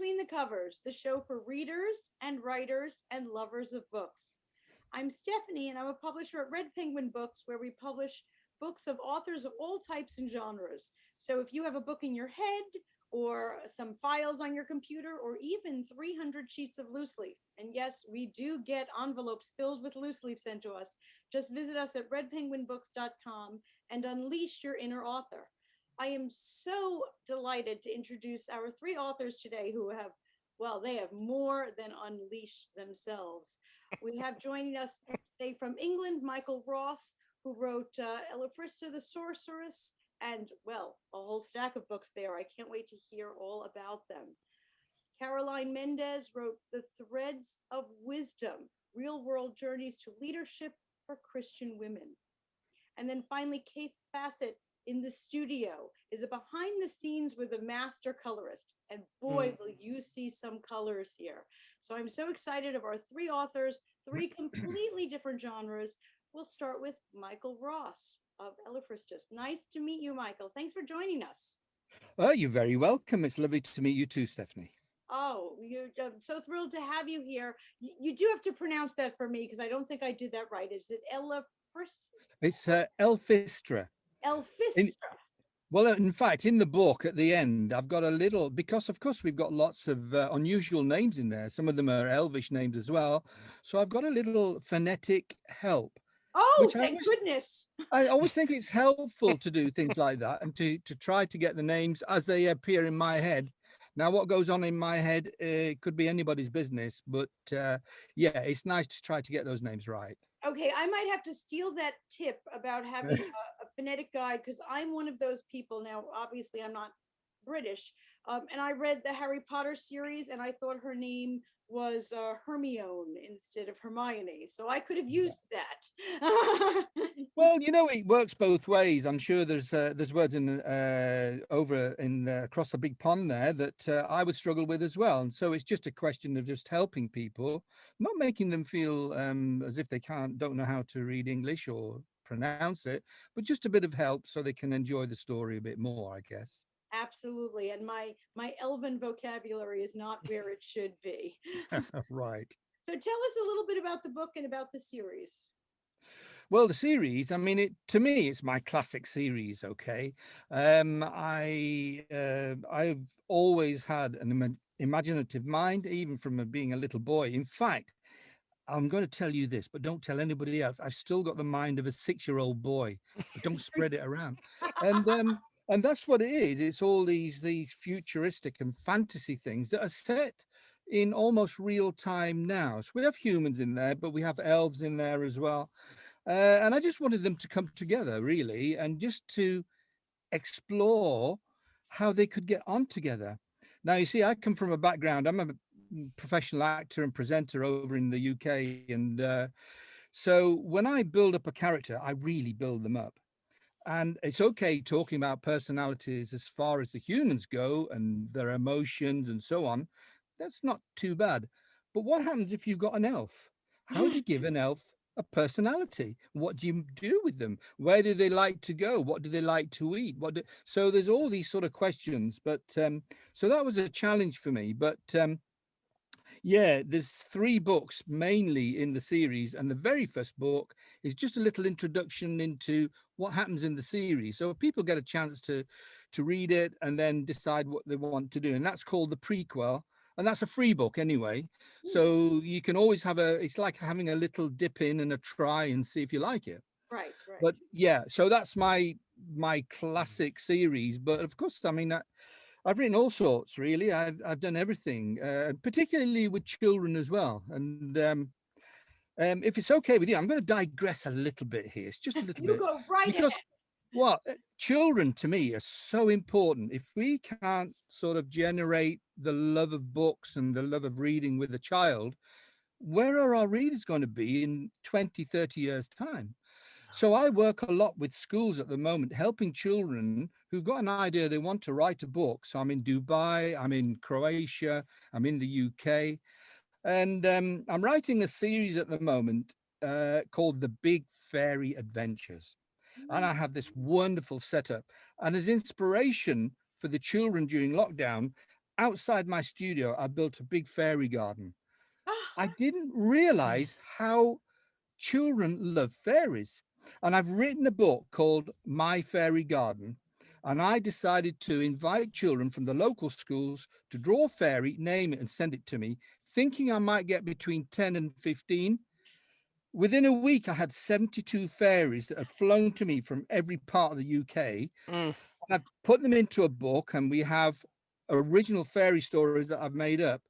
Between the Covers, the show for readers and writers and lovers of books. I'm Stephanie, and I'm a publisher at Red Penguin Books, where we publish books of authors of all types and genres. So if you have a book in your head, or some files on your computer, or even 300 sheets of loose leaf, and yes, we do get envelopes filled with loose leaf sent to us, just visit us at redpenguinbooks.com and unleash your inner author. I am so delighted to introduce our three authors today who have, well, they have more than unleashed themselves. We have joining us today from England, Michael Ross, who wrote Elfistra the Sorceress, and, well, a whole stack of books there. I can't wait to hear all about them. Caroline Mendez wrote The Threads of Wisdom, Real World Journeys to Leadership for Christian Women. And then finally, Kaffe Fassett in the studio is a behind the scenes with a master colorist. And boy, will you see some colors here. So I'm so excited of our three authors, three completely different genres. We'll start with Michael Ross of Elfistra. Nice to meet you, Michael. Thanks for joining us. Oh, you're very welcome. It's lovely to meet you too, Stephanie. Oh, I'm so thrilled to have you here. You do have to pronounce that for me because I don't think I did that right. Is it Elfistra? It's Elfistra. In, Elfistra. well, in fact, in the book at the end, I've got a little, because of course we've got lots of unusual names in there. Some of them are Elvish names as well. So I've got a little phonetic help, Oh, which thank goodness. I always think it's helpful to do things like that and to try to get the names as they appear in my head. Now, what goes on in my head could be anybody's business, but yeah, it's nice to try to get those names right. Okay, I might have to steal that tip about having a phonetic guide because I'm one of those people. Now, obviously, I'm not British, and I read the Harry Potter series, and I thought her name was Hermione instead of Hermione, so I could have used that. Well, you know, it works both ways. I'm sure there's words in over in across the big pond there that I would struggle with as well, and so it's just a question of just helping people, not making them feel as if they don't know how to read English or pronounce it, but just a bit of help so they can enjoy the story a bit more, I guess. Absolutely, and my elven vocabulary is not where it should be. Right. So tell us a little bit about the book and about the series. Well, the series, I mean, it to me, it's my classic series. Okay, I've always had an imaginative mind, even from being a little boy. In fact, I'm going to tell you this, but don't tell anybody else. I've still got the mind of a 6-year-old boy, but don't spread it around. And and that's what it is. It's all these futuristic and fantasy things that are set in almost real time now. So we have humans in there, but we have elves in there as well. And I just wanted them to come together, really, and just to explore how they could get on together. Now, you see, I come from a background, I'm a professional actor and presenter over in the UK. And so when I build up a character, I really build them up. And it's okay talking about personalities as far as the humans go and their emotions and so on. That's not too bad. But what happens if you've got an elf? How do you give an elf a personality? What do you do with them? Where do they like to go? What do they like to eat? So there's all these sort of questions. But so that was a challenge for me. But yeah, there's 3 books mainly in the series, and the very first book is just a little introduction into what happens in the series. So people get a chance to read it and then decide what they want to do. And that's called the prequel. And that's a free book anyway. So you can always it's like having a little dip in and a try and see if you like it. Right, right. But yeah, so that's my classic series. But of course, I mean, I've written all sorts, really. I've done everything, particularly with children as well. And if it's okay with you, I'm going to digress a little bit here. It's just a little You bit go right ahead. because, well, children to me are so important. If we can't sort of generate the love of books and the love of reading with a child, where are our readers going to be in 20, 30 years' time? So I work a lot with schools at the moment, helping children who've got an idea they want to write a book. So I'm in Dubai, I'm in Croatia, I'm in the UK, and I'm writing a series at the moment called The Big Fairy Adventures. And I have this wonderful setup. And as inspiration for the children during lockdown, outside my studio, I built a big fairy garden. Ah, I didn't realize how children love fairies. And I've written a book called My Fairy Garden. And I decided to invite children from the local schools to draw a fairy, name it, and send it to me, thinking I might get between 10 and 15. Within a week, I had 72 fairies that had flown to me from every part of the UK. Mm. I've put them into a book, and we have original fairy stories that I've made up.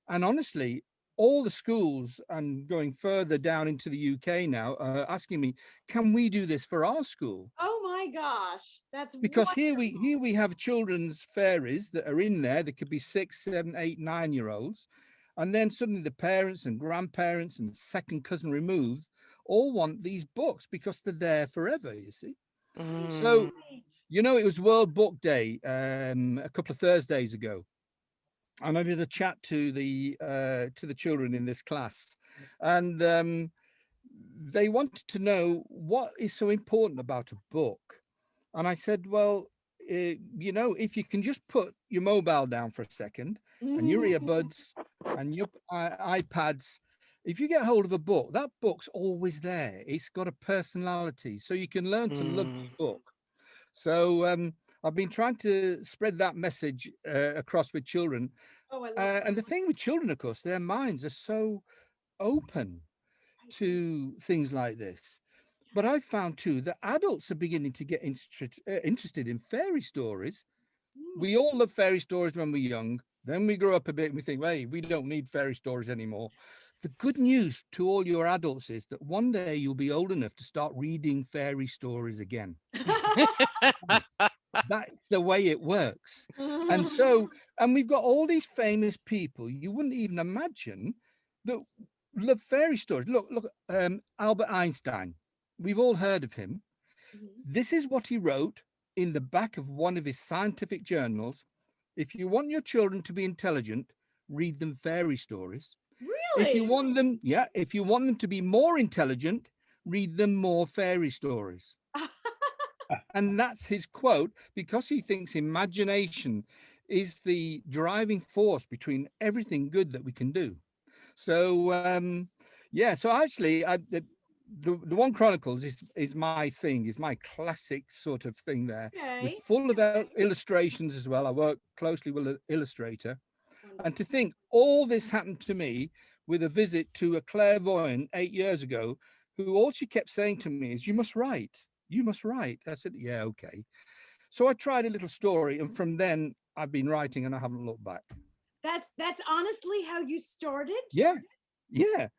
And honestly, all the schools and going further down into the UK now are asking me, can we do this for our school? oh my gosh, that's Because wonderful. here we have children's fairies that are in there. They could be 6, 7, 8, 9 year olds. And then suddenly the parents and grandparents and second cousin removed all want these books because they're there forever, you see. So Mm. Right. you know, it was World Book Day a couple of Thursdays ago, and I did a chat to the children in this class, and they wanted to know what is so important about a book. And I said, well, you know, if you can just put your mobile down for a second and your earbuds and your iPads, if you get hold of a book, that book's always there. It's got a personality, so you can learn to love Mm. the book. So I've been trying to spread that message across with children. Oh, I love that. And the thing with children, of course, their minds are so open Right. to things like this. But Yes. I've found too that adults are beginning to get interested in fairy stories. Mm. We all love fairy stories when we're young. Then we grow up a bit and we think, hey, we don't need fairy stories anymore. The good news to all your adults is that one day you'll be old enough to start reading fairy stories again. That's the way it works. And so, and we've got all these famous people you wouldn't even imagine that love fairy stories. Look, Albert Einstein. We've all heard of him. Mhm. This is what he wrote in the back of one of his scientific journals. If you want your children to be intelligent, read them fairy stories. If you Really? want them, yeah, if you want them to be more intelligent, read them more fairy stories. And that's his quote because he thinks imagination is the driving force between everything good that we can do. So yeah, so actually the One Chronicles is my thing, is my classic sort of thing there, with Okay. full of illustrations as well. I work closely with an illustrator. And to Wonderful. think all this happened to me with a visit to a clairvoyant 8 years ago, who all she kept saying to me is, you must write. You must write. I said, yeah, okay. So I tried a little story, and from then I've been writing and I haven't looked back. That's honestly how you started? Yeah. Yeah.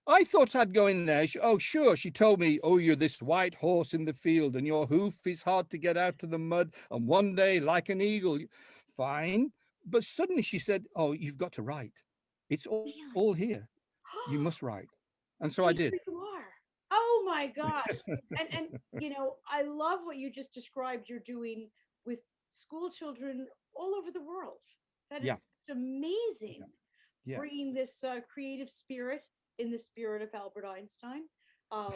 I thought I'd go in there. Oh, sure. She told me, oh, you're this white horse in the field and your hoof is hard to get out of the mud. And one day, like an eagle, fine. But suddenly she said, oh, you've got to write. It's all here. Really? You must write. And so I did. And here you are. Oh my gosh. And you know, I love what you just described you're doing with school children all over the world. That is Yeah. just amazing. Yeah. Bringing this creative spirit in the spirit of Albert Einstein. Um,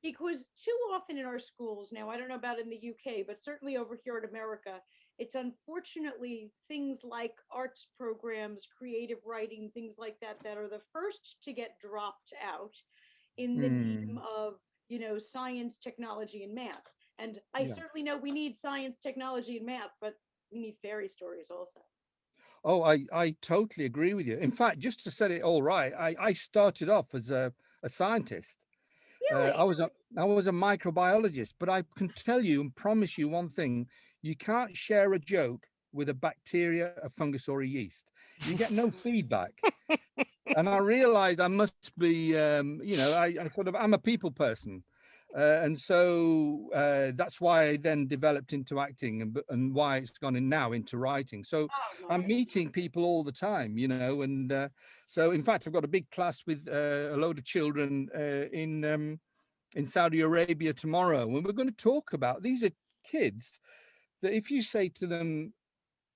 because too often in our schools now, I don't know about in the UK, but certainly over here in America, it's unfortunately things like arts programs, creative writing, things like that, that are the first to get dropped out in the name Mm, of, you know, science, technology, and math. And I yeah. certainly know we need science, technology, and math, but we need fairy stories also. Oh, I totally agree with you. In fact, just to set it all right, I started off as a scientist. Really? I was a microbiologist, but I can tell you and promise you one thing: you can't share a joke with a bacteria, a fungus, or a yeast. You get no feedback. And I realized I must be, you know, I sort of I'm a people person, and so that's why I then developed into acting, and why it's gone in now into writing. So Oh my I'm God. meeting people all the time, you know, and so in fact I've got a big class with a load of children in Saudi Arabia tomorrow, and we're going to talk about these are kids that if you say to them,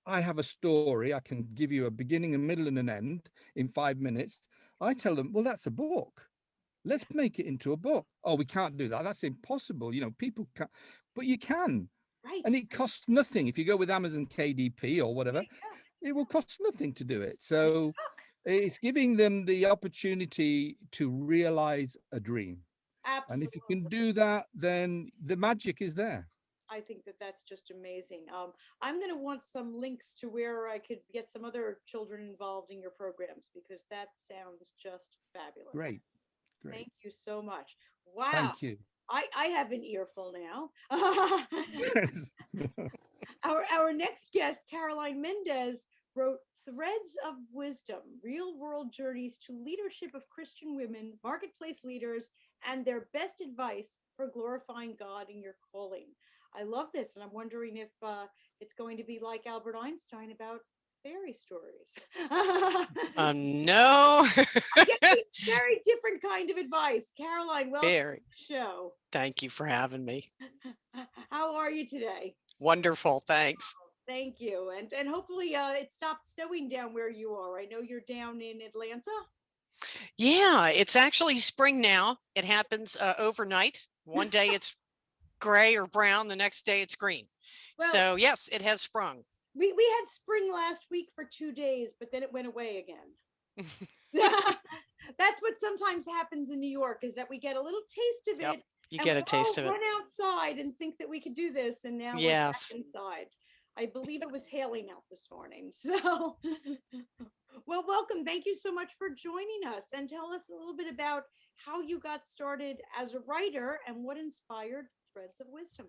I have a story, I can give you a beginning, a middle, and an end in 5 minutes. I tell them, well, that's a book. Let's Yeah. make it into a book. Oh, we can't do that. That's impossible. You know, people can't, but you can. Right. And it costs nothing. If you go with Amazon KDP or whatever, Right. Yeah. it will cost nothing to do it. So it's giving them the opportunity to realize a dream. And if you can Absolutely. do that, then the magic is there. I think that that's just amazing. I'm going to want some links to where I could get some other children involved in your programs because that sounds just fabulous. Great, great. Thank you so much. Wow. Thank you. I have an earful now. Yes. Our next guest, Caroline Mendez, wrote Threads of Wisdom, Real World Journeys to Leadership of Christian Women, Marketplace Leaders, and Their Best Advice for Glorifying God in Your Calling. I love this, and I'm wondering if it's going to be like Albert Einstein about fairy stories. No. I'm getting very different kind of advice. Caroline, welcome Very. to the show. Thank you for having me. How are you today? Wonderful. Thanks. Thank you. And hopefully it stopped snowing down where you are. I know you're down in Atlanta. Yeah, it's actually spring now. It happens overnight. One day it's gray or brown. The next day it's green. Well, so yes, it has sprung. We had spring last week for 2 days, but then it went away again. That's what sometimes happens in New York is that we get a little taste of Yep, it. you get a taste of it. Run outside and think that we could do this, and now we're back inside. I believe it was hailing out this morning. So, well, welcome. Thank you so much for joining us, and tell us a little bit about how you got started as a writer and what inspired Threads of Wisdom.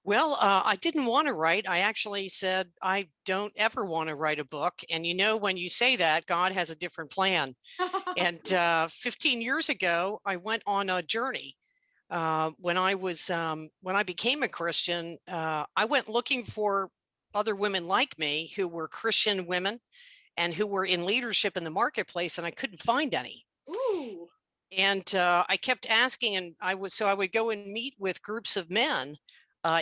Well, I didn't want to write. I actually said, I don't ever want to write a book. And you know, when you say that, God has a different plan. And 15 years ago, I went on a journey. When I became a Christian, I went looking for other women like me who were Christian women and who were in leadership in the marketplace, and I couldn't find any. Ooh. And I kept asking, and I would go and meet with groups of men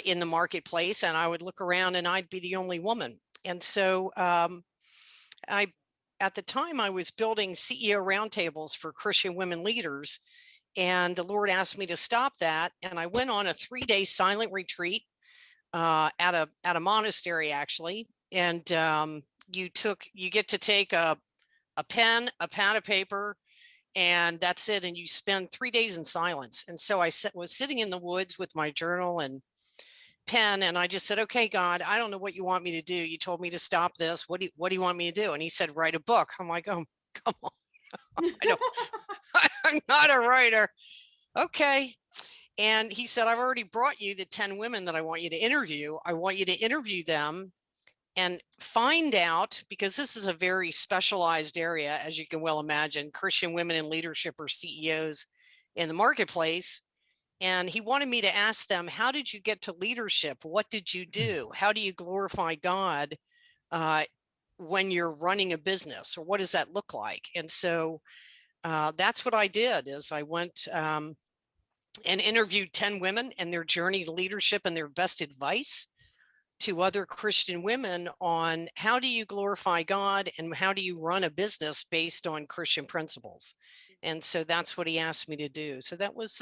in the marketplace, and I would look around and I'd be the only woman. And so at the time I was building CEO roundtables for Christian women leaders, and the Lord asked me to stop that. And I went on a 3-day silent retreat at a monastery, actually. And you get to take a pen, a pad of paper, and that's it. And you spend 3 days in silence. And so I was sitting in the woods with my journal and pen, and I just said, okay, God, I don't know what you want me to do. You told me to stop this. What do you want me to do? And he said, write a book. I'm like, oh, come on. I'm not a writer. Okay. And he said, I've already brought you the 10 women that I want you to interview. I want you to interview them and find out, because this is a very specialized area, as you can well imagine, Christian women in leadership or CEOs in the marketplace. And he wanted me to ask them, how did you get to leadership? What did you do? How do you glorify God when you're running a business, or what does that look like? And so that's what I did. Is I went and interviewed 10 women and their journey to leadership and their best advice to other Christian women on how do you glorify God and how do you run a business based on Christian principles. And so that's what he asked me to do. So that was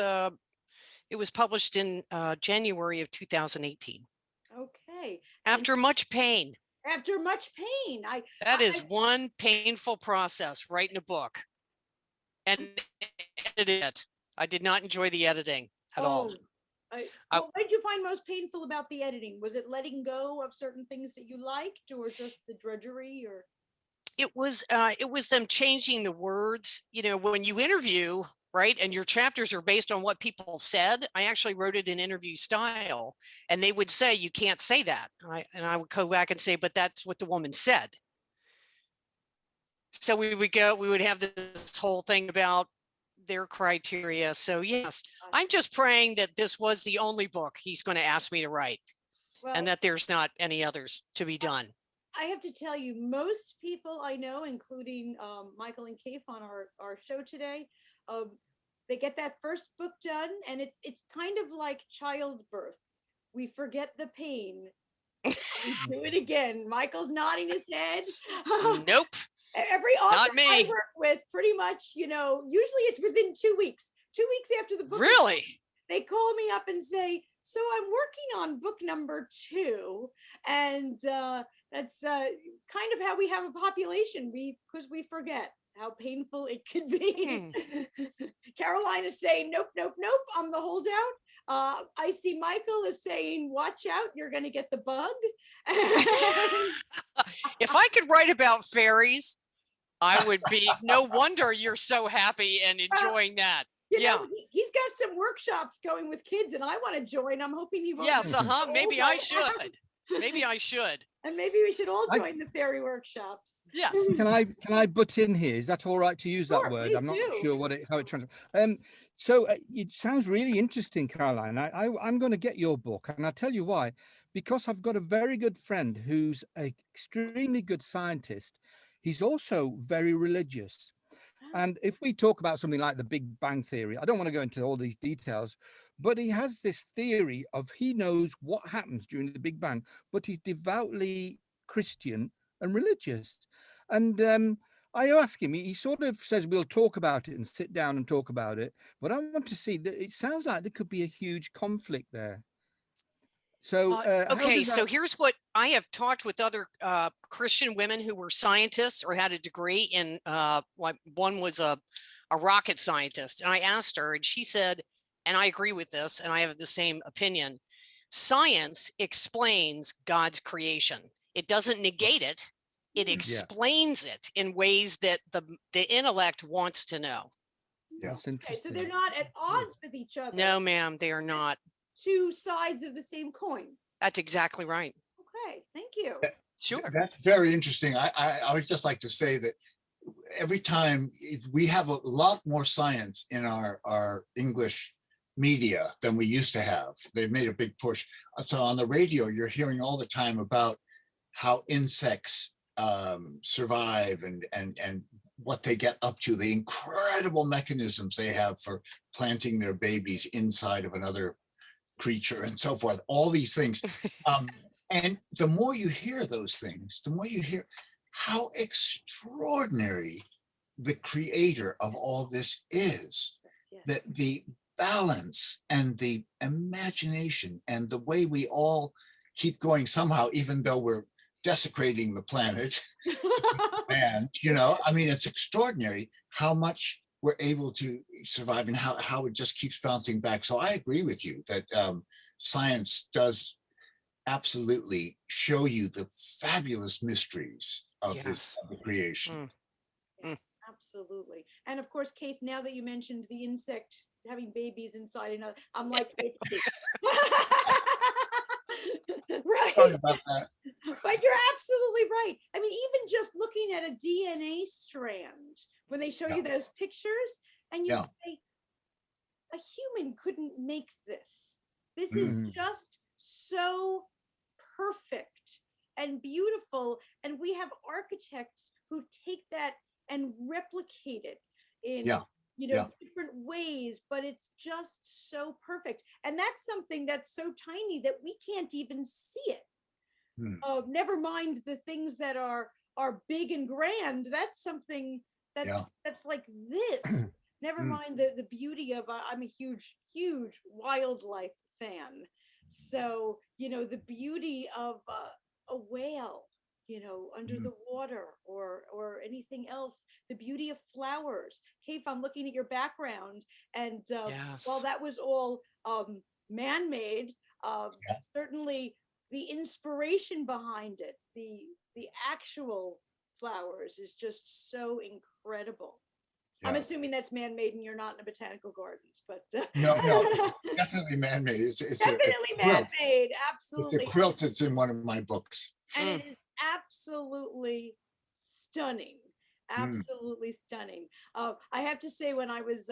it was published in January of 2018. Okay. After much pain. After much pain. That is one painful process, writing a book and edit it. I did not enjoy the editing at all. What did you find most painful about the editing? Was it letting go of certain things that you liked, or just the drudgery? Or it was them changing the words. You know, when you interview, right, and your chapters are based on what people said, I actually wrote it in interview style, and they would say you can't say that, and I would go back and say, but that's what the woman said. So we would have this whole thing about their criteria. So yes, I'm just praying that this was the only book he's going to ask me to write, and that there's not any others to be done. I have to tell you, most people I know, including Michael and Kaffe on our show today, they get that first book done, and it's kind of like childbirth. We forget the pain. We do it again. Michael's nodding his head. Nope. Every author I work with, pretty much, usually it's within 2 weeks. 2 weeks after the book. Really? they call me up and say, so I'm working on book number 2, and that's kind of how we have a population, because we forget how painful it could be. Caroline is saying, nope, nope, nope, I'm the holdout. I see Michael is saying, watch out, you're going to get the bug. If I could write about fairies, I would be. No wonder you're so happy and enjoying that. You know, he's got some workshops going with kids, and I want to join. I'm hoping he won't. Yes, maybe I should. Maybe I should. And maybe we should all join the fairy workshops. Yes. Can I butt in here? Is that all right to use that word? I'm not sure how it translates. So it sounds really interesting, Caroline. I'm going to get your book, and I'll tell you why. Because I've got a very good friend who's an extremely good scientist. He's also very religious. And if we talk about something like the Big Bang Theory, I don't want to go into all these details, but he has this theory of he knows what happens during the Big Bang, but he's devoutly Christian and religious. And I ask him, he sort of says, we'll talk about it and sit down and talk about it. But I want to see that it sounds like there could be a huge conflict there. So, okay, so here's what I have talked with other Christian women who were scientists or had a degree in, like one was a rocket scientist. And I asked her, and she said, and I agree with this, and I have the same opinion. Science explains God's creation. It doesn't negate it. It explains it in ways that the intellect wants to know. Yeah. Okay, so they're not at odds with each other. No, ma'am, they are not. Two sides of the same coin. That's exactly right. Okay, thank you. Sure. That's very interesting. I would just like to say that every time, if we have a lot more science in our English media than we used to have. They've made a big push. So on the radio, you're hearing all the time about how insects survive and what they get up to, the incredible mechanisms they have for planting their babies inside of another creature and so forth, all these things. And the more you hear those things, the more you hear how extraordinary the creator of all this is. Yes. That the balance and the imagination and the way we all keep going somehow, even though we're desecrating the planet. And, you know, I mean, it's extraordinary how much we're able to survive and how it just keeps bouncing back. So I agree with you that science does absolutely show you the fabulous mysteries of this of the creation. Yes, absolutely. And of course, Kaffe, now that you mentioned the insect having babies inside another, I'm like, right. Sorry about that. But you're absolutely right. I mean, even just looking at a DNA strand, when they show you those pictures and you say, a human couldn't make this. This is just so perfect and beautiful. And we have architects who take that and replicate it in you know, different ways, but it's just so perfect. And that's something that's so tiny that we can't even see it. Never mind the things that are big and grand. That's something that's like this. Never mind the beauty of, I'm a huge wildlife fan. So, you know, the beauty of a whale, you know, under the water or anything else, the beauty of flowers. Kaffe, I'm looking at your background, and while that was all man-made, certainly the inspiration behind it, the actual flowers is just so incredible. I'm assuming that's man-made and you're not in a botanical gardens, but no, definitely man-made. It's definitely man-made. Absolutely. It's a quilt that's in one of my books. And it is absolutely stunning. Absolutely stunning. I have to say, when I was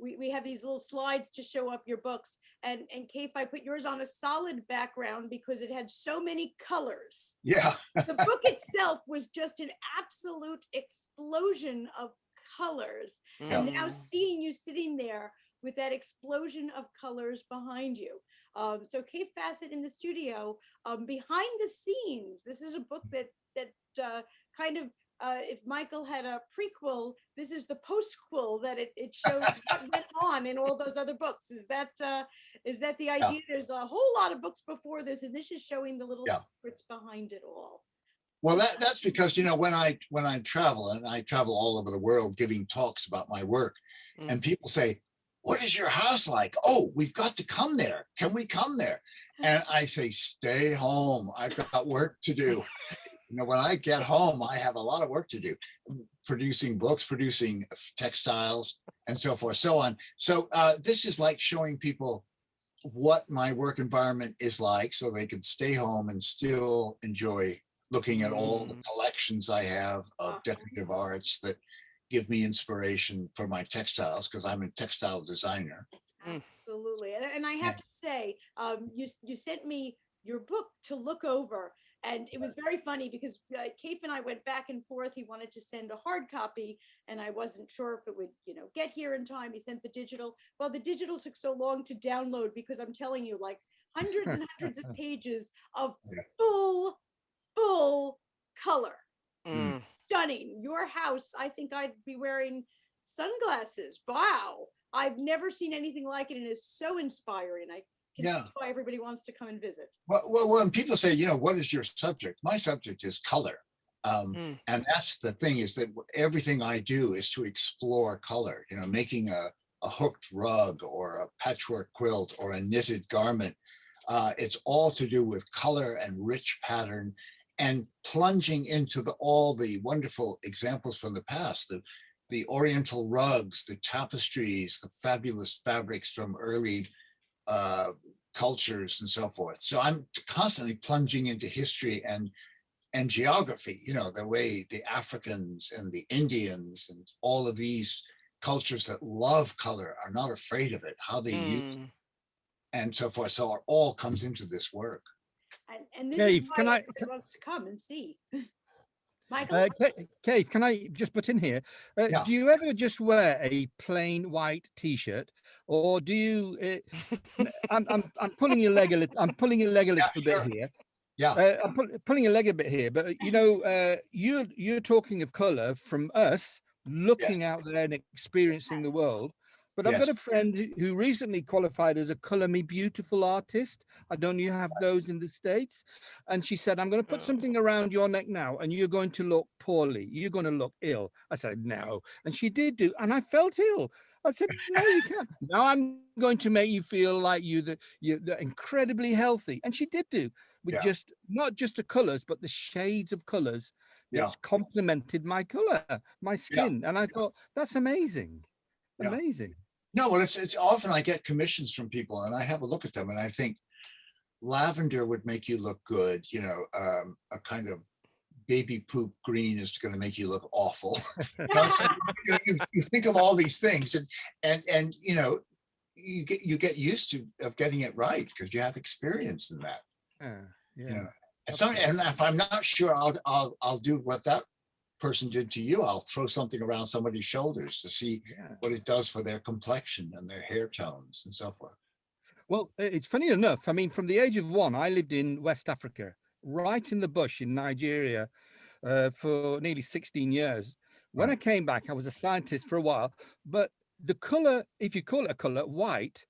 we have these little slides to show up your books, and Kaffe, I put yours on a solid background because it had so many colors. Yeah. The book itself was just an absolute explosion of colors. And now seeing you sitting there with that explosion of colors behind you. So Kaffe Fassett in the studio, behind the scenes, this is a book that kind of if Michael had a prequel, this is the postquel that it shows what went on in all those other books. Is that the idea? There's a whole lot of books before this, and this is showing the little secrets behind it all. Well, that's because, you know, when I travel, and I travel all over the world giving talks about my work, and people say, "What is your house like?" "Oh, we've got to come there. Can we come there?" And I say, "Stay home. I've got work to do." You know, when I get home, I have a lot of work to do, producing books, producing textiles, and so forth, so on. So this is like showing people what my work environment is like, so they can stay home and still enjoy looking at all the collections I have of decorative arts that give me inspiration for my textiles, because I'm a textile designer. Absolutely. And I have to say, you sent me your book to look over. And it was very funny because Kaffe and I went back and forth. He wanted to send a hard copy, and I wasn't sure if it would, get here in time. He sent the digital. Well, the digital took so long to download because I'm telling you, like hundreds and hundreds of pages of full color. Stunning. Your house, I think I'd be wearing sunglasses. Wow. I've never seen anything like it, and it's so inspiring. I can see why everybody wants to come and visit. Well, when people say, what is your subject? My subject is color. And that's the thing, is that everything I do is to explore color, making a hooked rug or a patchwork quilt or a knitted garment. It's all to do with color and rich pattern, and plunging into all the wonderful examples from the past, the Oriental rugs, the tapestries, the fabulous fabrics from early cultures and so forth. So I'm constantly plunging into history and geography, the way the Africans and the Indians and all of these cultures that love color are not afraid of it, how they use it, and so forth. So it all comes into this work. And this is why everybody wants to come and see. Michael? Kaffe, can I just put in here? Do you ever just wear a plain white T-shirt, or do you? I'm pulling your leg a little. I'm pulling your leg a little bit here. Yeah. I'm pulling your leg a bit here, but you're talking of color from us looking out there and experiencing the world. But I've got a friend who recently qualified as a Color Me Beautiful artist. I don't know, you have those in the States. And she said, I'm going to put something around your neck now, and you're going to look poorly. You're going to look ill. I said, no. And she did do, and I felt ill. I said, no, you can't. Now I'm going to make you feel like you're incredibly healthy. And she did do, with just, not just the colors, but the shades of colors that's complemented my color, my skin. And I thought, that's amazing. Amazing. No, well, it's often I get commissions from people, and I have a look at them, and I think lavender would make you look good. A kind of baby poop green is going to make you look awful. So you think of all these things, and you get used to of getting it right because you have experience in that. And if I'm not sure, I'll do what that person did to you. I'll throw something around somebody's shoulders to see what it does for their complexion and their hair tones and so forth. Well, it's funny enough. I mean, from the age of 1, I lived in West Africa, right in the bush in Nigeria, for nearly 16 years. When I came back, I was a scientist for a while, but the color, if you call it a color, white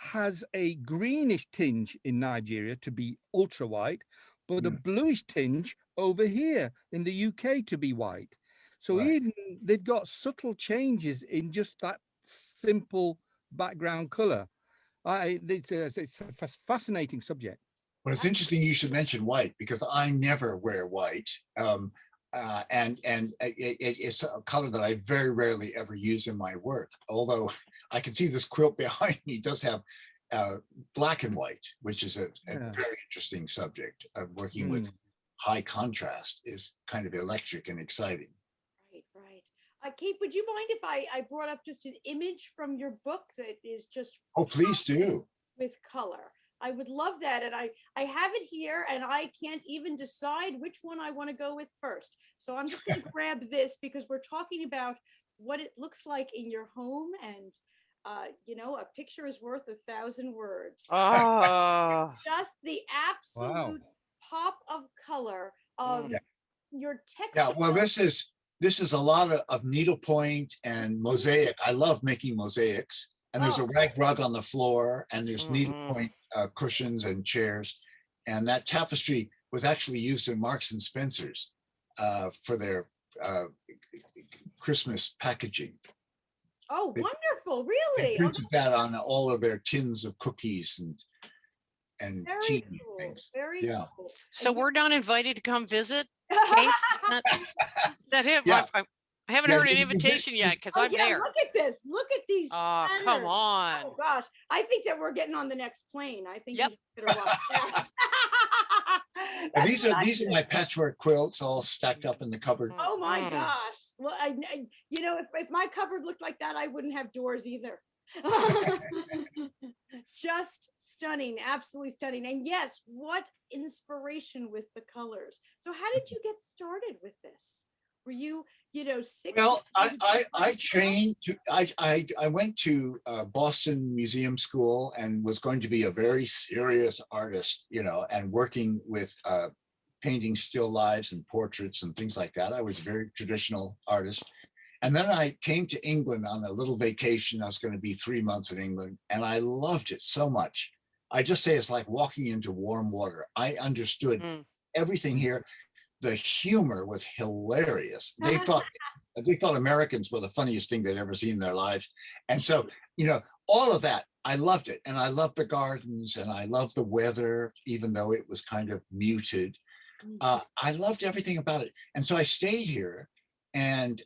has a greenish tinge in Nigeria to be ultra white, but a bluish tinge over here in the UK to be white. So even they've got subtle changes in just that simple background color. It's a fascinating subject. Well, it's interesting you should mention white, because I never wear white. And it's a color that I very rarely ever use in my work. Although I can see this quilt behind me does have black and white, which is a very interesting subject. Working with high contrast is kind of electric and exciting. Right. Kaffe, would you mind if I brought up just an image from your book that is just— Oh, please do. With color. I would love that. And I have it here, and I can't even decide which one I want to go with first. So I'm just going to grab this, because we're talking about what it looks like in your home. And, a picture is worth 1,000 words. Just the absolute pop of color of your Yeah, textile. well, this is a lot of needlepoint and mosaic. I love making mosaics. And there's a Oh, rag rug on the floor, and there's Mm-mm. needlepoint cushions and chairs. And that tapestry was actually used in Marks and Spencer's for their Christmas packaging. oh, They- wonderful! They Really? Oh, printed that on all of their tins of cookies and very tea and cool. things. Very Yeah. cool. So And we're not invited to come visit. you- Kaffe? Is that it? Yeah. I haven't Yeah, heard an you- invitation yet because Oh I'm yeah, there. look at this. Look at these Oh, come patterns. on. Oh gosh, I think that we're getting on the next plane. I think Yep. you just better watch that. And That's these what are I these are do. my patchwork quilts all stacked up in the cupboard. Oh my Mm. gosh. Well, you know, if my cupboard looked like that, I wouldn't have doors either. Just stunning, absolutely stunning. And yes, what inspiration with the colors. So how did you get started with this? Were you, you know, 6? Well, I trained. I went to Boston Museum School and was going to be a very serious artist, you know, and working with painting still lives and portraits and things like that. I was a very traditional artist. And then I came to England on a little vacation. I was going to be 3 months in England, and I loved it so much. I just say it's like walking into warm water. I understood Mm. everything here. The humor was hilarious. They thought Americans were the funniest thing they'd ever seen in their lives. And so, you know, all of that, I loved it. And I loved the gardens, and I loved the weather, even though it was kind of muted. I loved everything about it. And so I stayed here. And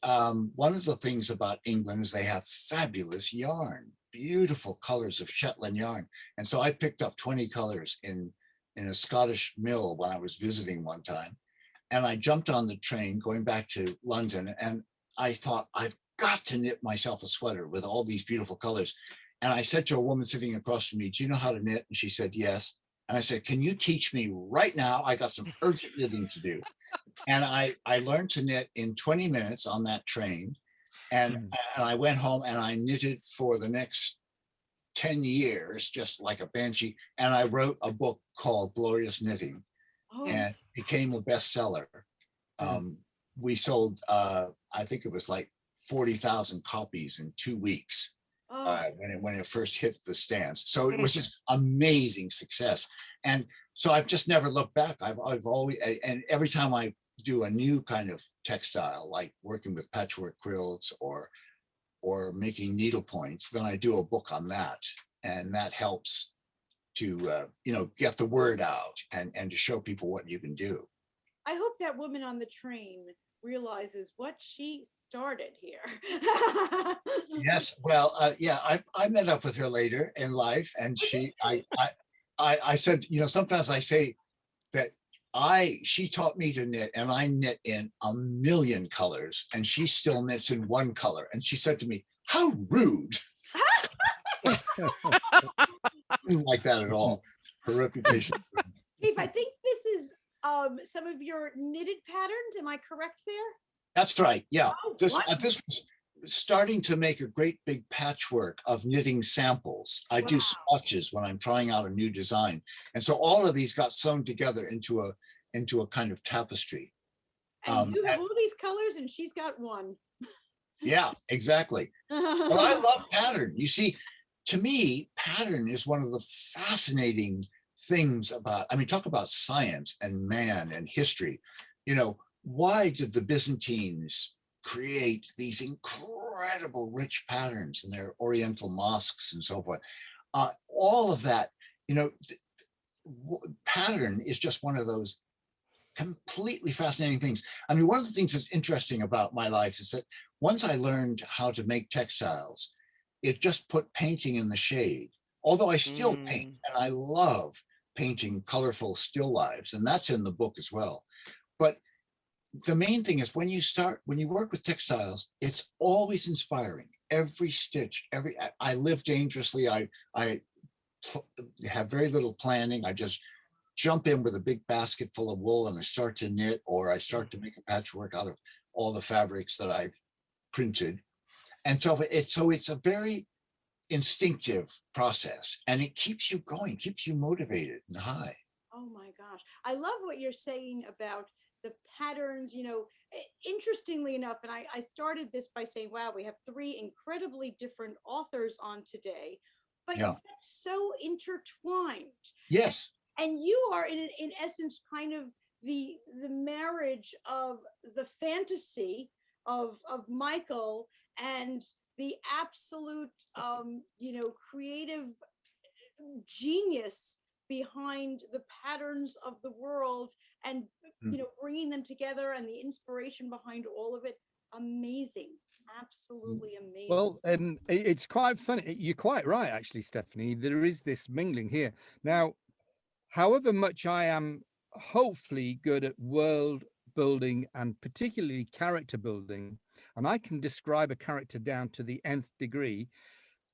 one of the things about England is they have fabulous yarn, beautiful colors of Shetland yarn. And so I picked up 20 colors in a Scottish mill when I was visiting one time. And I jumped on the train going back to London, and I thought, I've got to knit myself a sweater with all these beautiful colors. And I said to a woman sitting across from me, do you know how to knit? And she said, yes. And I said, can you teach me right now? I got some urgent knitting to do. And I learned to knit in 20 minutes on that train. And I went home and I knitted for the next 10 years, just like a banshee. And I wrote a book called Glorious Knitting, Oh, and became a bestseller. We sold, I think it was like 40,000 copies in 2 weeks oh, when it first hit the stands. So it was just amazing success. And so I've just never looked back. I've always, and every time I do a new kind of textile, like working with patchwork quilts or making needle points, then I do a book on that, and that helps to you know, get the word out and to show people what you can do. I hope that woman on the train realizes what she started here. Yes, well, yeah, I met up with her later in life, and I said, you know, sometimes I say that she taught me to knit, and I knit in a million colors, and she still knits in one color. And she said to me, how rude. Didn't like that at all. Her reputation. Dave, I think this is some of your knitted patterns. Am I correct there? That's right. Yeah. Oh, This wonderful. was starting to make a great big patchwork of knitting samples. I do Wow. swatches when I'm trying out a new design. And so all of these got sewn together into a kind of tapestry. And you have all these colors, and she's got one. Yeah, exactly. But I love pattern. You see, to me, pattern is one of the fascinating things about, I mean, talk about science and man and history. You know, why did the Byzantines create these incredible rich patterns in their Oriental mosques and so forth? All of that, you know, pattern is just one of those completely fascinating things. I mean, one of the things that's interesting about my life is that once I learned how to make textiles, it just put painting in the shade. Although I still paint, and I love painting colorful still lives, and that's in the book as well. But the main thing is when you work with textiles, it's always inspiring. Every stitch, I live dangerously. I have very little planning. I just jump in with a big basket full of wool and I start to knit, or I start to make a patchwork out of all the fabrics that I've printed. And so it's a very instinctive process, and it keeps you going, keeps you motivated and high. Oh my gosh. I love what you're saying about the patterns, interestingly enough, and I started this by saying, wow, we have three incredibly different authors on today, but Yeah. yet so intertwined. Yes. And you are in essence kind of the marriage of the fantasy of Michael and the absolute creative genius behind the patterns of the world, and bringing them together, and the inspiration behind all of it. Amazing, absolutely amazing. Well, it's quite funny. You're quite right, actually, Stephanie. There is this mingling here. Now, however much I am hopefully good at world building and particularly character building, and I can describe a character down to the nth degree,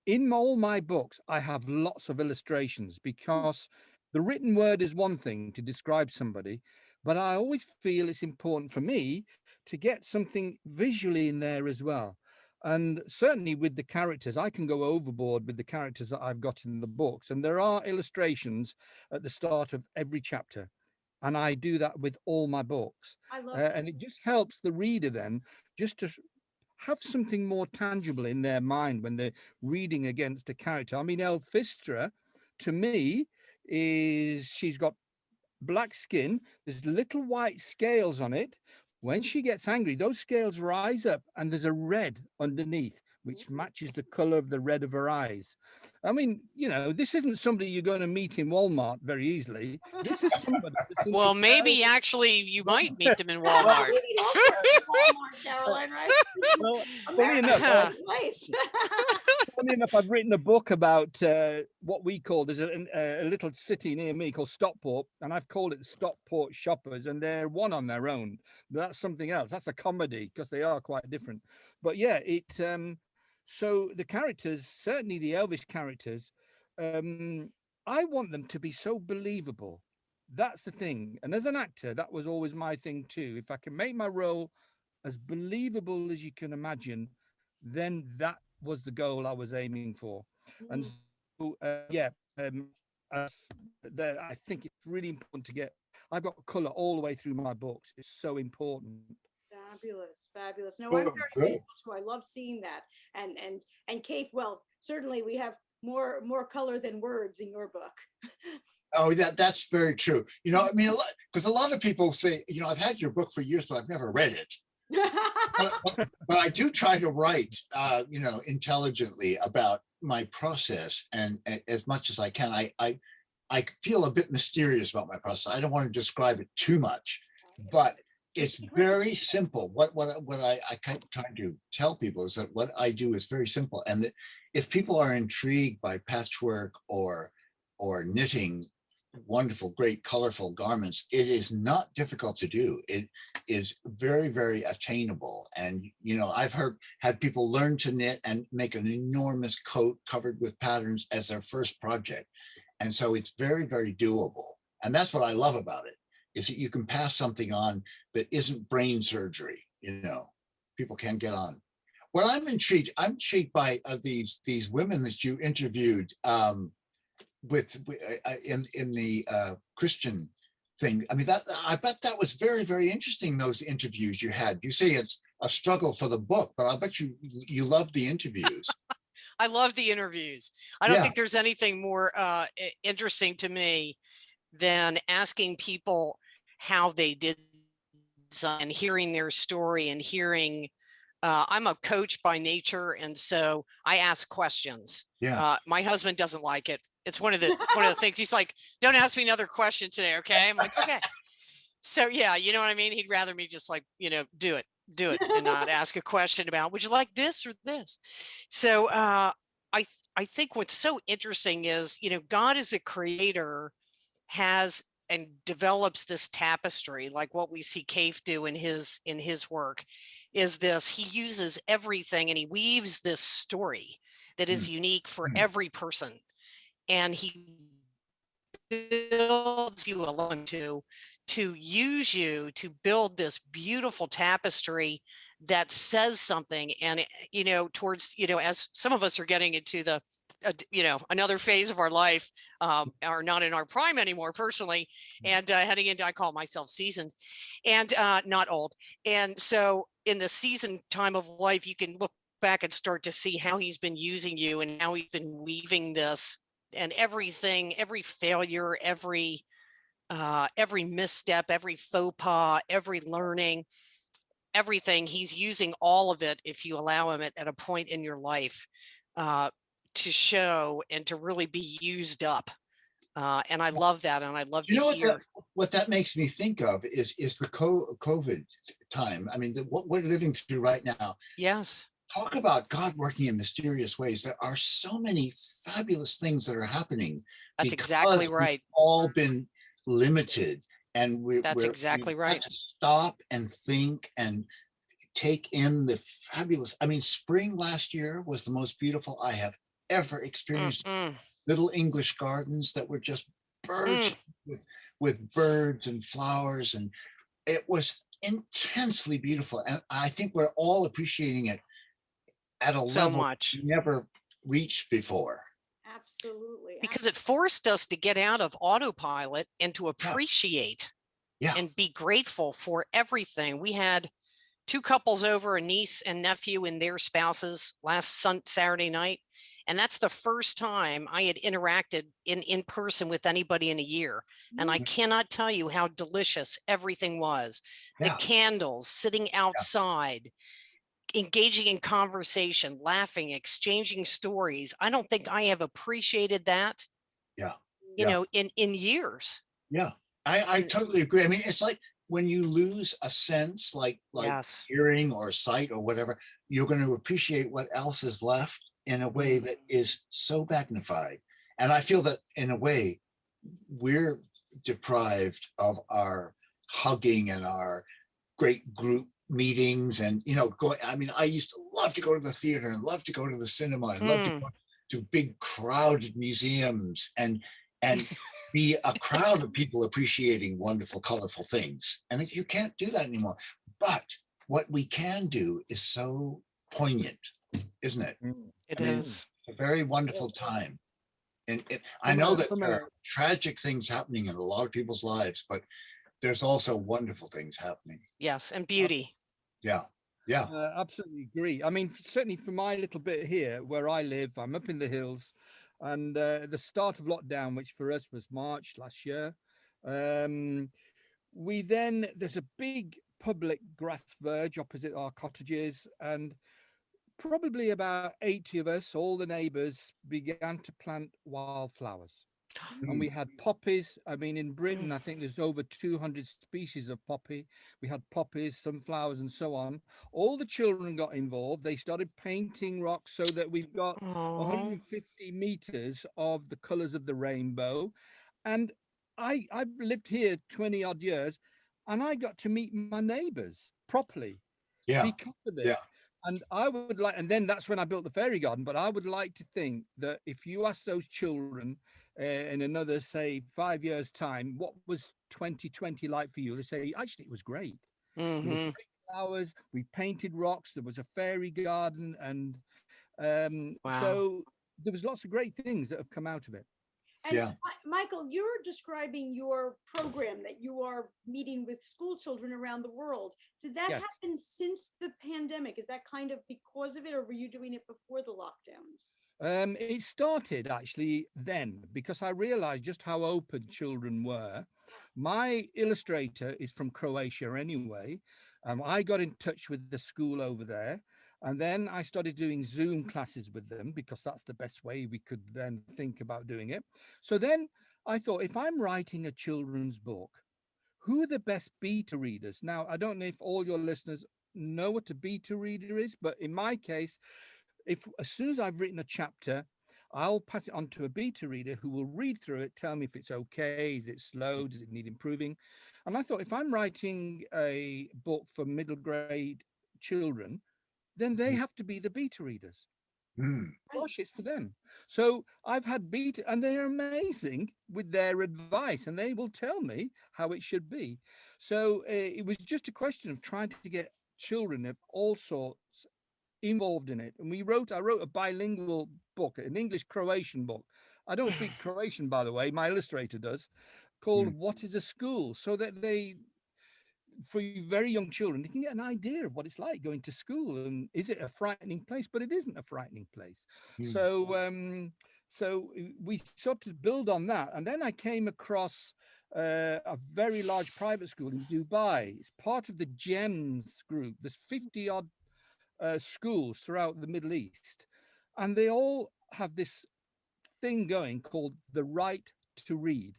in all my books, I have lots of illustrations, because the written word is one thing to describe somebody, but I always feel it's important for me to get something visually in there as well. And certainly with the characters, I can go overboard with the characters that I've got in the books. And there are illustrations at the start of every chapter. And I do that with all my books. I love that. And it just helps the reader then just to have something more tangible in their mind when they're reading against a character. I mean, Elfistra, to me, she's got black skin. There's little white scales on it. When she gets angry, those scales rise up, and there's a red underneath, which matches the color of the red of her eyes. I mean, this isn't somebody you're going to meet in Walmart very easily. This is somebody that's Well, maybe actually you might meet them in Walmart. Maybe also Walmart, Caroline, right? Well, funny America's enough, a big place. funny enough, I've written a book about what we call, there's a little city near me called Stockport, and I've called it Stockport Shoppers, and they're one on their own. That's something else. That's a comedy, because they are quite different. But yeah, so the characters, certainly the Elvish characters, I want them to be so believable. That's the thing. And as an actor, that was always my thing too. If I can make my role as believable as you can imagine, then that was the goal I was aiming for. And so, I think it's really important to get. I've got color all the way through my books. It's so important. Fabulous, fabulous. No, I'm very grateful too. I love seeing that. And Kaffe, well, certainly we have more color than words in your book. Oh, that's very true. I mean, because a lot of people say, I've had your book for years, but I've never read it. but I do try to write, intelligently about my process, and as much as I can. I feel a bit mysterious about my process. I don't want to describe it too much, but it's very simple. What I kind of try to tell people is that what I do is very simple, and that if people are intrigued by patchwork or knitting wonderful, great, colorful garments, it is not difficult to do. It is very, very attainable. And, I've had people learn to knit and make an enormous coat covered with patterns as their first project. And so it's very, very doable. And that's what I love about it, is that you can pass something on that isn't brain surgery. People can get on. What I'm intrigued by these women that you interviewed, in the Christian thing. I mean, I bet that was very, very interesting, those interviews you had. You say it's a struggle for the book, but I bet you loved the interviews. I love the interviews. I don't think there's anything more interesting to me than asking people how they did and hearing their story and hearing. I'm a coach by nature, and so I ask questions. Yeah. My husband doesn't like it. It's one of the things. He's like, "Don't ask me another question today, okay?" I'm like, "Okay." So yeah, you know what I mean? He'd rather me just like, do it and not ask a question about, would you like this or this? So I think what's so interesting is, God as a creator has and develops this tapestry, like what we see Kaffe do in his work, is this: he uses everything and he weaves this story that is unique for every person, and he builds you alone to use you to build this beautiful tapestry that says something. And towards, as some of us are getting into the another phase of our life, are not in our prime anymore personally, and heading into, I call myself seasoned, and not old. And so in the season time of life, you can look back and start to see how he's been using you and how he's been weaving this, and everything, every failure, every misstep, every faux pas, every learning, everything. He's using all of it, if you allow him, at a point in your life, to show and to really be used up. And I love that. And I love You to know hear. what that makes me think of is the COVID time. I mean, what we're living through right now. Yes. Talk about God working in mysterious ways. There are so many fabulous things that are happening. That's because exactly we've right. all been limited, and That's exactly we've had right. to stop and think and take in the fabulous. I mean, spring last year was the most beautiful I have ever experienced. Mm, Little English gardens that were just mm. bursting with birds and flowers, and it was intensely beautiful. And I think we're all appreciating it at a So level much. never reached before. Absolutely. Because it forced us to get out of autopilot and to appreciate Yeah. and be grateful for everything. We had 2 couples over, a niece and nephew and their spouses, last Saturday night. And that's the first time I had interacted in person with anybody in a year. And I cannot tell you how delicious everything was. The Yeah. candles, sitting outside, engaging in conversation, laughing, exchanging stories. I don't think I have appreciated that, Yeah. in years. Yeah. I And totally agree. I mean, it's like when you lose a sense, like yes, hearing or sight or whatever, you're going to appreciate what else is left in a way that is so magnified. And I feel that in a way, we're deprived of our hugging and our great group meetings, and going. I mean, I used to love to go to the theater and love to go to the cinema and love to go to big crowded museums and be a crowd of people appreciating wonderful, colorful things. And you can't do that anymore. But what we can do is so poignant, isn't it? it I mean, is. a very wonderful time. And I From know a that from there a are tragic things happening in a lot of people's lives, but there's also wonderful things happening. Yes, and beauty. Yeah. Yeah. absolutely agree. I mean, certainly for my little bit here where I live, I'm up in the hills, and the start of lockdown, which for us was March last year, there's a big public grass verge opposite our cottages, and probably about 80 of us, all the neighbors, began to plant wildflowers. And we had poppies. I mean, in Britain, I think there's over 200 species of poppy. We had poppies, sunflowers, and so on. All the children got involved. They started painting rocks so that we've got Oh, 150 meters of the colors of the rainbow. And I've lived here 20 odd years, and I got to meet my neighbors properly Yeah. because of it. Yeah. And I would like, and then that's when I built the fairy garden. But I would like to think that if you ask those children in another, say, 5 years' time, what was 2020 like for you? They say, actually, it was great. There was great flowers. We painted rocks. There was a fairy garden, and wow. so there was lots of great things that have come out of it. And Yeah. Michael, you're describing your program that you are meeting with school children around the world. Did that Yes. happen since the pandemic? Is that kind of because of it, or were you doing it before the lockdowns? It started actually then because I realized just how open children were. My illustrator is from Croatia anyway. I got in touch with the school over there, and then I started doing Zoom classes with them because that's the best way we could then think about doing it. So then I thought, if I'm writing a children's book, who are the best beta readers? Now, I don't know if all your listeners know what a beta reader is, but in my case, if as soon as I've written a chapter, I'll pass it on to a beta reader who will read through it, tell me if it's okay, is it slow, does it need improving? And I thought, if I'm writing a book for middle grade children, then they have to be the beta readers. Mm. Gosh, it's for them. So I've had beta, and they're amazing with their advice, and they will tell me how it should be. So it was just a question of trying to get children of all sorts involved in it. And I wrote a bilingual book, an English Croatian book. I don't speak Croatian, by the way. My illustrator does, called "What is a School?" So that for very young children, they can get an idea of what it's like going to school, and is it a frightening place? But it isn't a frightening place. So we sort of build on that, and then I came across a very large private school in Dubai. It's part of the GEMS group. There's 50 odd schools throughout the Middle East, and they all have this thing going called the right to read.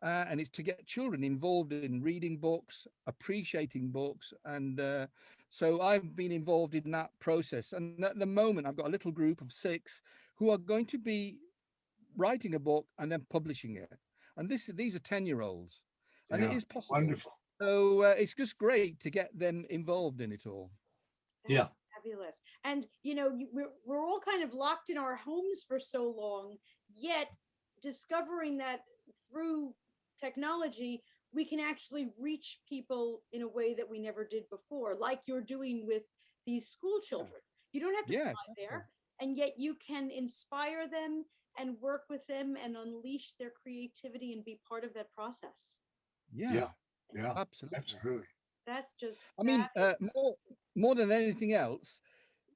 And it's to get children involved in reading books, appreciating books. And so I've been involved in that process. And at the moment, I've got a little group of 6 who are going to be writing a book and then publishing it. And these are 10-year-olds, and it is possible. Wonderful. So it's just great to get them involved in it all. Yeah. Fabulous. And, we're all kind of locked in our homes for so long, yet discovering that through technology, we can actually reach people in a way that we never did before, like you're doing with these school children. You don't have to fly there, and yet you can inspire them and work with them and unleash their creativity and be part of that process. Yeah. Absolutely. That's just, I mean, more than anything else,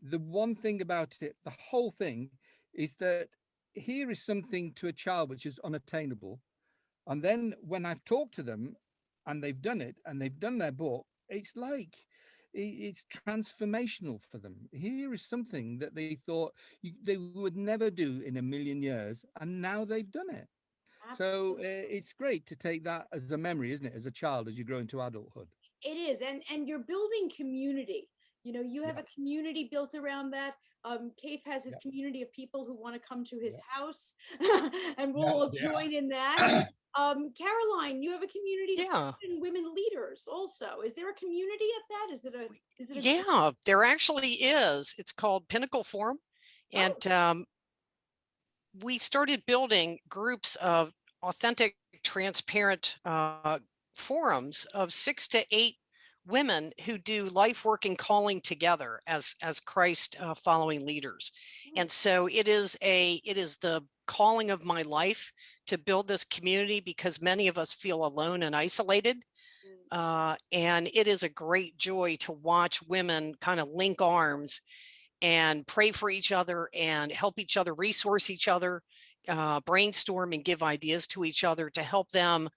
the one thing about it, the whole thing, is that here is something to a child which is unattainable. And then when I've talked to them and they've done it and they've done their book, it's like it's transformational for them. Here is something that they thought they would never do in a million years, and now they've done it. absolutely. So it's great to take that as a memory, isn't it, as a child, as you grow into adulthood. It is, and you're building community. You have a community built around that. Kaffe has his community of people who want to come to his house, and we'll all join in that. Caroline, you have a community of women leaders also. Is there a community of that? Is it a Yeah, there actually is. It's called Pinnacle Forum. And we started building groups of authentic, transparent forums of 6 to 8 women who do life work and calling together as Christ following leaders. And so it is the calling of my life to build this community, because many of us feel alone and isolated. And it is a great joy to watch women kind of link arms and pray for each other and help each other, resource each other, brainstorm and give ideas to each other to help them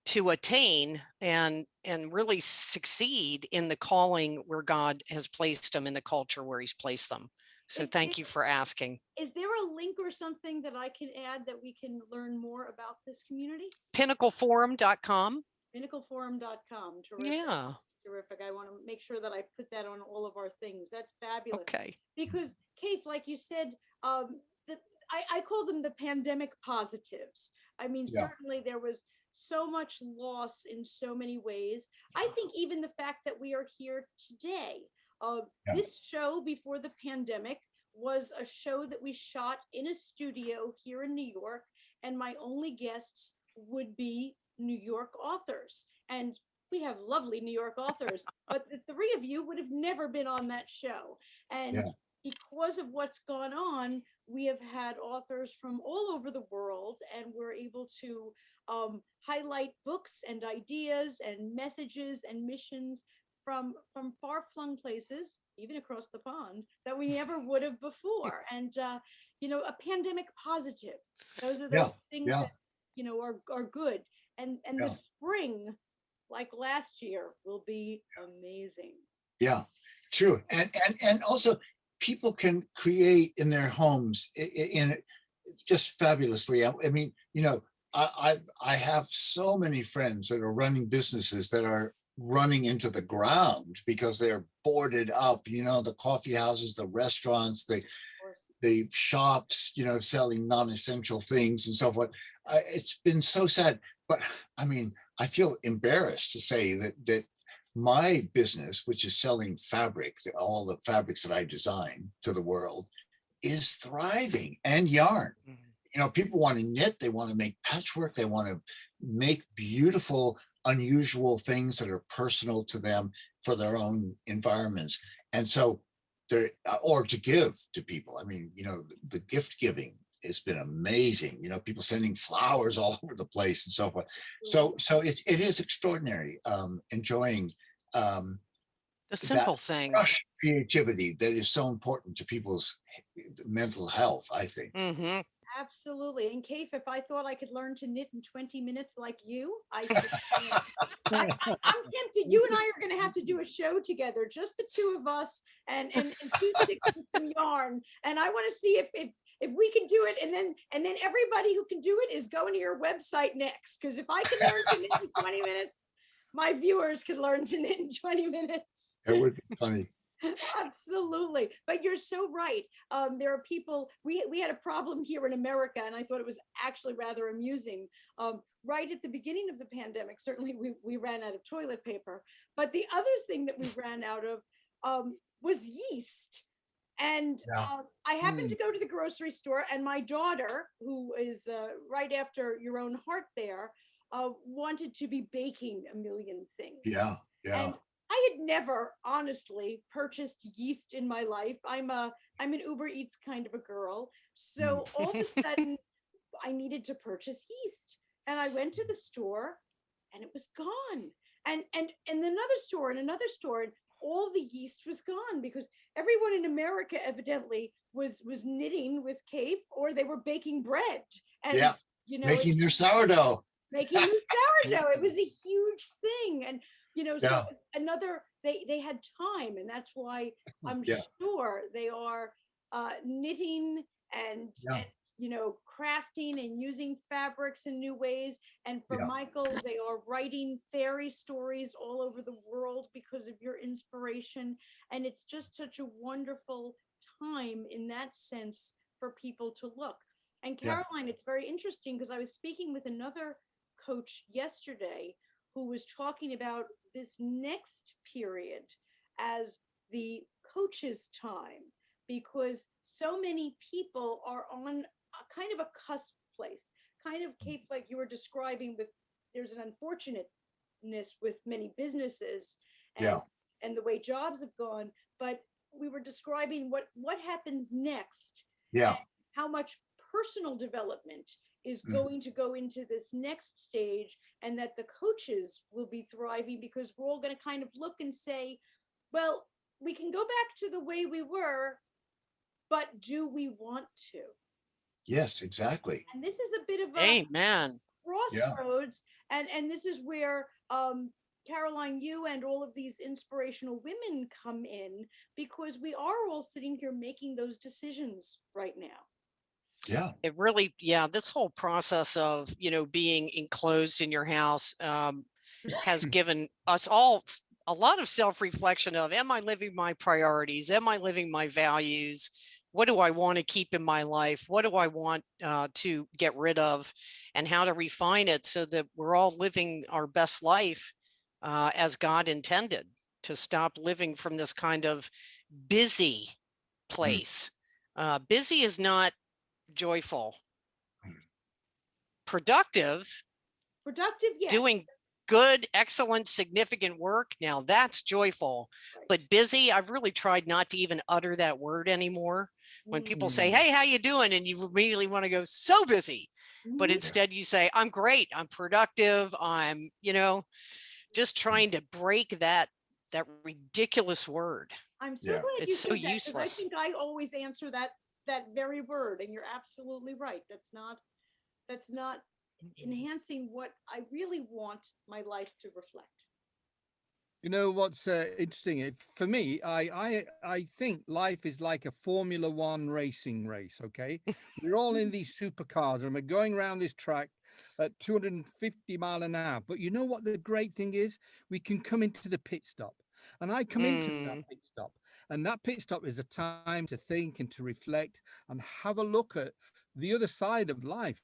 to attain and really succeed in the calling where God has placed them, in the culture where he's placed them. So thank you for asking. Is there a link or something that I can add that we can learn more about this community? Pinnacleforum.com. Pinnacleforum.com. Terrific. Yeah. Terrific. I want to make sure that I put that on all of our things. That's fabulous. Okay. Because Kaffe, like you said, I call them the pandemic positives. I mean, certainly there was so much loss in so many ways. I think even the fact that we are here today, this show before the pandemic was a show that we shot in a studio here in New York, and my only guests would be New York authors. And we have lovely New York authors, but the 3 of you would have never been on that show. And because of what's gone on, we have had authors from all over the world, and we're able to highlight books and ideas and messages and missions from far-flung places, even across the pond, that we never would have before. And a pandemic positive. Those are those things that are good. And the spring, like last year, will be amazing. Yeah, true. And also people can create in their homes in just fabulously. I mean, I have so many friends that are running businesses that are running into the ground because they're boarded up, the coffee houses, the restaurants, the shops, selling non-essential things and so forth. It's been so sad. But I mean, I feel embarrassed to say that my business, which is selling fabric, all the fabrics that I design to the world, is thriving, and yarn. People want to knit, they want to make patchwork, they want to make beautiful, unusual things that are personal to them for their own environments. And so there, or to give to people. I mean, the gift giving has been amazing. People sending flowers all over the place and so forth. So it is extraordinary. Enjoying The that simple things. rush creativity that is so important to people's mental health, I think. Hmm. Absolutely. And Kaffe, if I thought I could learn to knit in 20 minutes like you, I could. I'm tempted. You and I are going to have to do a show together, just the two of us, and two sticks and some yarn. And I want to see if we can do it. And then everybody who can do it is going to your website next. Because if I can learn to knit in 20 minutes, my viewers can learn to knit in 20 minutes. It would be funny. Absolutely. But you're so right. There are people, we had a problem here in America, and I thought it was actually rather amusing. Right at the beginning of the pandemic, certainly we ran out of toilet paper. But the other thing that we ran out of was yeast. And I happened to go to the grocery store, and my daughter, who is right after your own heart there, wanted to be baking a million things. Yeah. And I had never honestly purchased yeast in my life. I'm an Uber Eats kind of a girl. So all of a sudden I needed to purchase yeast. And I went to the store and it was gone. And another store and another store, and all the yeast was gone because everyone in America evidently was knitting with Kaffe, or they were baking bread. And making your sourdough. Making new sourdough. It was a huge thing. And so another, they had time, and that's why I'm sure they are knitting and crafting and using fabrics in new ways. And for Michael, they are writing fairy stories all over the world because of your inspiration. And it's just such a wonderful time in that sense for people to look. And Caroline, it's very interesting because I was speaking with another coach yesterday who was talking about this next period as the coach's time, because so many people are on a kind of a cusp place, kind of Kaffe, like you were describing, with there's an unfortunateness with many businesses and the way jobs have gone, but we were describing what happens next, how much personal development is going to go into this next stage, and that the coaches will be thriving because we're all going to kind of look and say, well, we can go back to the way we were, but do we want to? Yes, exactly. And this is a bit of a Amen. crossroads. And this is where Caroline, you and all of these inspirational women come in, because we are all sitting here making those decisions right now. Yeah. It really, this whole process of, being enclosed in your house has given us all a lot of self-reflection of, am I living my priorities? Am I living my values? What do I want to keep in my life? What do I want to get rid of, and how to refine it so that we're all living our best life as God intended, to stop living from this kind of busy place. Busy is not joyful. Productive, yes. Doing good, excellent, significant work, now that's joyful. Right. But busy, I've really tried not to even utter that word anymore. When people say, hey, how you doing? And you immediately want to go, so busy. But instead you say, I'm great, I'm productive, I'm, just trying to break that ridiculous word. I'm so glad it's you so said that, useless. I think I always answer that very word, and you're absolutely right. That's not enhancing what I really want my life to reflect. You know what's interesting? For me, I think life is like a Formula One racing race. Okay, we're all in these supercars and we're going around this track at 250 mile an hour. But you know what the great thing is? We can come into the pit stop, and I come into that pit stop, and that pit stop is a time to think and to reflect and have a look at the other side of life.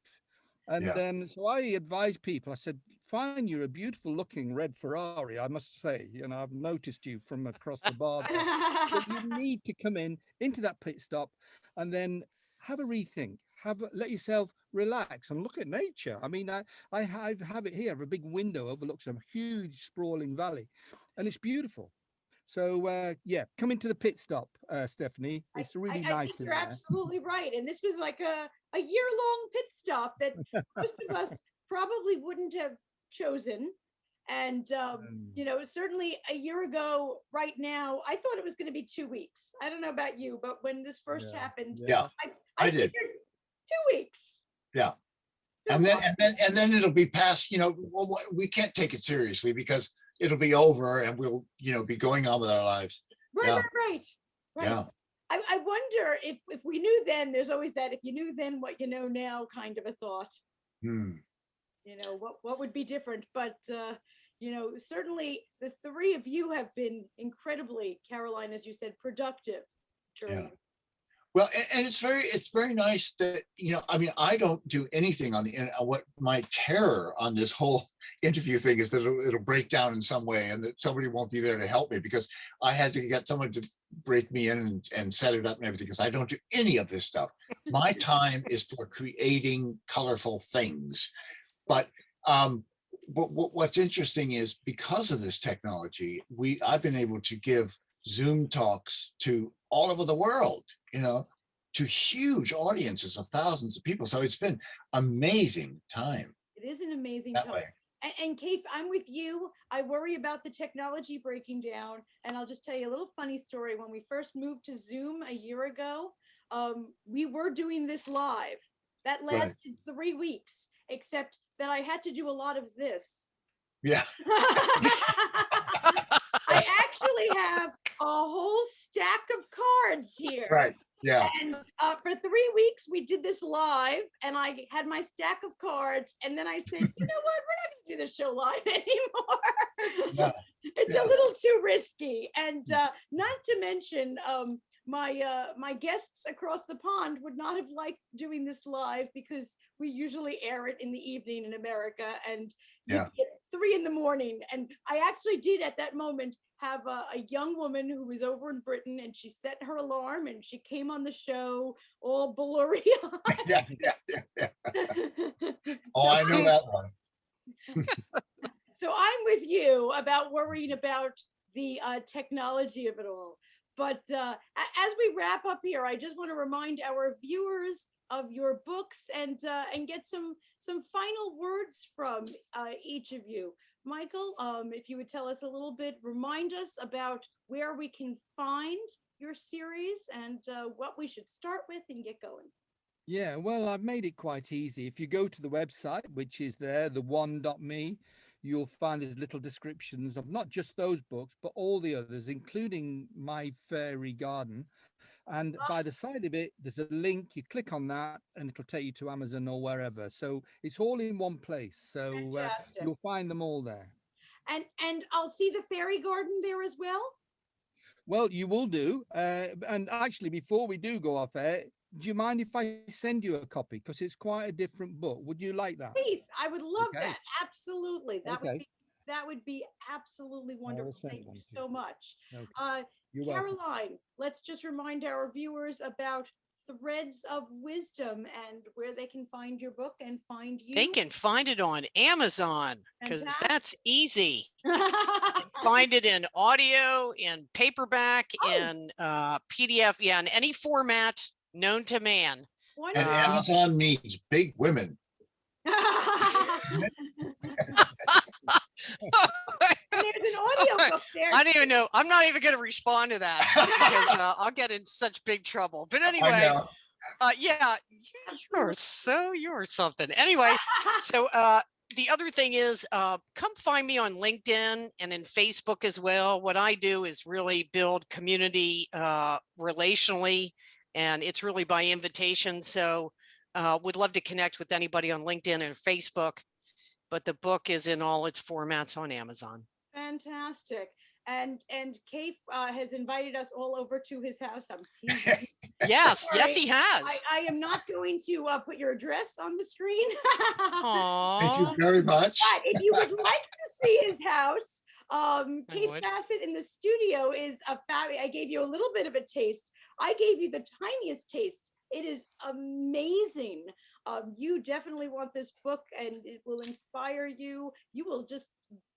And so I advise people, I said, fine, you're a beautiful looking red Ferrari, I must say, I've noticed you from across the bar there. But you need to come into that pit stop and then have a rethink, let yourself relax and look at nature. I mean, I have it here, a big window overlooks a huge sprawling valley, and it's beautiful. So yeah, come into the pit stop, Stephanie. It's really I nice think in you're there. absolutely right. And this was like a year-long pit stop that most of us probably wouldn't have chosen. And you know, certainly a year ago, right now, I thought it was going to be 2 weeks. I don't know about you, but when this first Yeah, happened, Yeah, I I did. figured 2 weeks. Yeah. So And then it'll be past, well, we can't take it seriously because it'll be over and we'll, be going on with our lives. right, Yeah. right. Yeah. I wonder if we knew then, there's always that if you knew then what you know now kind of a thought. Hmm. You know, what would be different. But you know, certainly the three of you have been incredibly, Caroline, as you said, productive during Yeah. Well, and it's very nice that, I mean, I don't do anything on the internet. What my terror on this whole interview thing is that it'll break down in some way and that somebody won't be there to help me because I had to get someone to break me in and set it up and everything because I don't do any of this stuff. My time is for creating colorful things. But what's interesting is because of this technology, I've been able to give Zoom talks to all over the world, to huge audiences of thousands of people. So it's been amazing time it is an amazing that time. way. And Kaffe, I'm with you. I worry about the technology breaking down. And I'll just tell you a little funny story. When we first moved to Zoom a year ago, we were doing this live. That Right. lasted 3 weeks, except that I had to do a lot of this. Yeah. I actually have a whole stack of cards here. Right. Yeah. And for 3 weeks, we did this live, and I had my stack of cards. And then I said, you know what? We're not going to do the show live anymore. Yeah. It's Yeah. a little too risky. And not to mention, my guests across the pond would not have liked doing this live because we usually air it in the evening in America, and Yeah. 3 a.m. And I actually did at that moment have a young woman who was over in Britain, and she set her alarm and she came on the show all blurry Yeah. Yeah. Oh, so, I know that one. so I'm with you about worrying about the technology of it all. But as we wrap up here, I just want to remind our viewers of your books and get some final words from each of you. Michael, if you would tell us a little bit, remind us about where we can find your series and what we should start with and get going. Yeah, well, I've made it quite easy. If you go to the website, which is there, the1.me, you'll find there's little descriptions of not just those books, but all the others, including My Fairy Garden. And by the side of it, there's a link. You click on that, and it'll take you to Amazon or wherever. So it's all in one place. So Fantastic. you'll find them all there. And I'll see the fairy garden there as well. Well, you will do. And actually, before we do go off air, do you mind if I send you a copy? Because it's quite a different book. Would you like that? Please, I would love Okay. that. Absolutely. Okay. That would be absolutely wonderful. send Thank one you to so much. Okay. You're welcome. Caroline, let's just remind our viewers about Threads of Wisdom and where they can find your book and find you. They can find it on Amazon because Fantastic. that's easy. Find it in audio, in paperback, in PDF, yeah, in any format known to man. And Amazon needs big women. And there's an audio book there. I don't even know. I'm not even going to respond to that because I'll get in such big trouble. But anyway, yeah, you're something. Anyway, so the other thing is come find me on LinkedIn and in Facebook as well. What I do is really build community relationally, and it's really by invitation. So would love to connect with anybody on LinkedIn and Facebook, but the book is in all its formats on Amazon. Fantastic. And Kaffe has invited us all over to his house. I'm teasing. Yes, Sorry. yes, he has. I am not going to put your address on the screen. Thank you very much. But if you would like to see his house, Kaffe Fassett in the studio is a fabulous. I gave you a little bit of a taste. I gave you the tiniest taste. It is amazing. You definitely want this book, and it will inspire you. You will just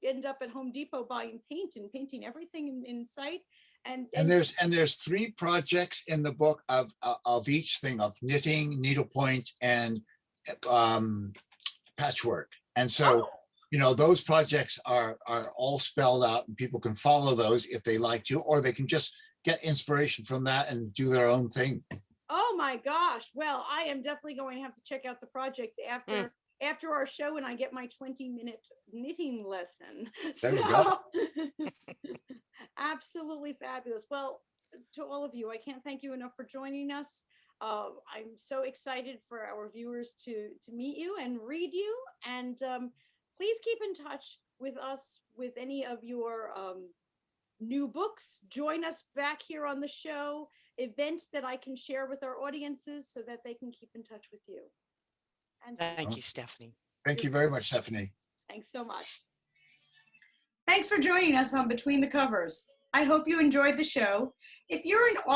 end up at Home Depot buying paint and painting everything in sight. And there's 3 projects in the book of each thing, of knitting, needlepoint, and patchwork. And so, you know, those projects are all spelled out, and people can follow those if they like to, or they can just get inspiration from that and do their own thing. Oh my gosh. Well, I am definitely going to have to check out the project after our show, and I get my 20-minute knitting lesson. There you go. Absolutely fabulous. Well, to all of you, I can't thank you enough for joining us. I'm so excited for our viewers to meet you and read you. And please keep in touch with us with any of your new books. Join us back here on the show, events that I can share with our audiences so that they can keep in touch with you. And Thank you, Stephanie. Thank you very much, Stephanie. thanks so much. Thanks for joining us on Between the Covers. I hope you enjoyed the show. If you're an author